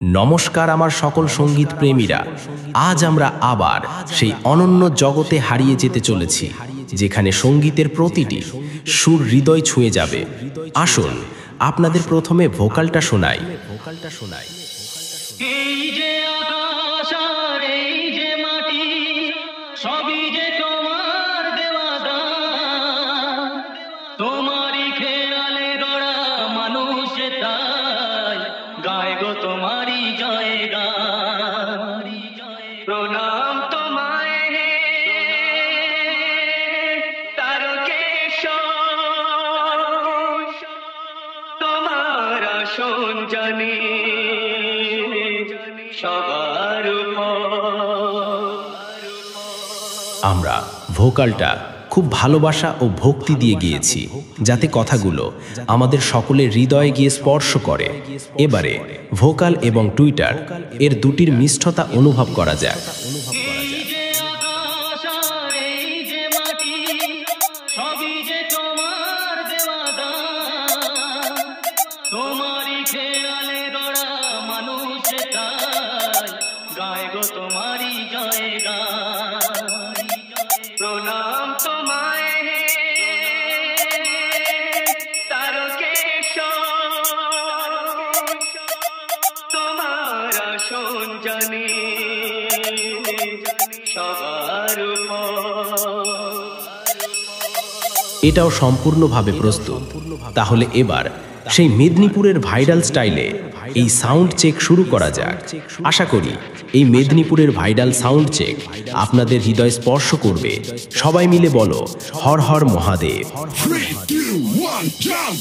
নমস্কার আমার সকল সঙ্গীত প্রেমীরা। আজ আমরা আবার সেই অনন্য জগতে হারিয়ে যেতে চলেছি, যেখানে সঙ্গীতের প্রতিটি সুর হৃদয় ছুঁয়ে যাবে। আসুন আপনাদের প্রথমে ভোকালটা শোনাই। এই যে আকাশ আর এই যে মাটি, সবই যে তোমার দেওয়া দান। তোমারই খেয়ালে গড়া মানুষ তাই গায় গো তোমারই জয়গান। প্রণাম তোমায় হে তারকেশ্বর, তোমার আসন জানি সবার উপর। আমরা ভোকালটা খুব ভালোবাসা ও ভক্তি দিয়ে গিয়েছি, যাতে কথাগুলো আমাদের সকলের হৃদয়ে গিয়ে স্পর্শ করে। এবারে ভোকাল এবং টুইটার এর দুটির মিষ্টতা অনুভব করা যাক। এই যে আকাশ আর এই যে মাটি, সবই যে তোমার দেওয়া দান। তোমারই খেয়ালে গড়া মানুষ তাই গায় গো তোমারই জয়গান। প্রণাম তোমায় হে তারকেশ্বর, তোমার আসন জানি সবার উপর। এটাও সম্পূর্ণভাবে প্রস্তুত। তাহলে এবার সেই মেদিনীপুরের ভাইরাল স্টাইলে এই সাউন্ড চেক শুরু করা যাক। আশা করি এই মেদিনীপুরের ভাইরাল সাউন্ড চেক আপনাদের হৃদয় স্পর্শ করবে। সবাই মিলে বলো, Har Har Mahadev. 3, 2, 1, jump!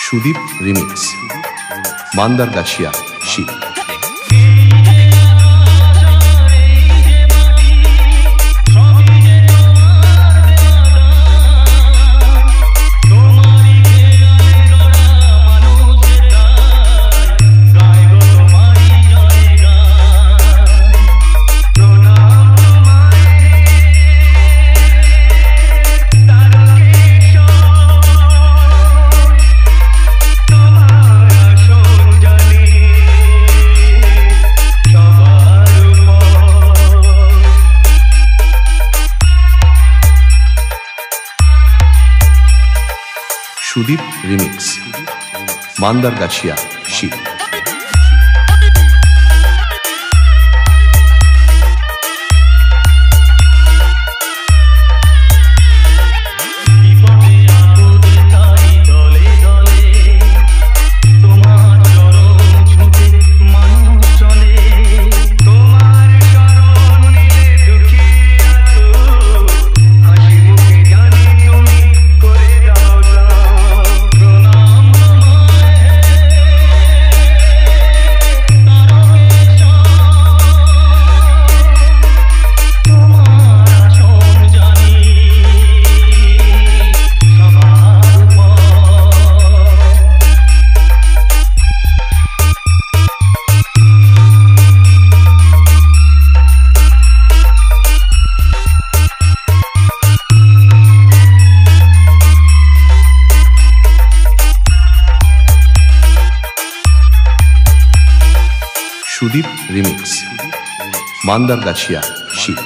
Sudip remix, Mandargachhia Shiv. Sudip remix, Mandargachhia Shiv. Sudip remix, Mandargachhia Shiva.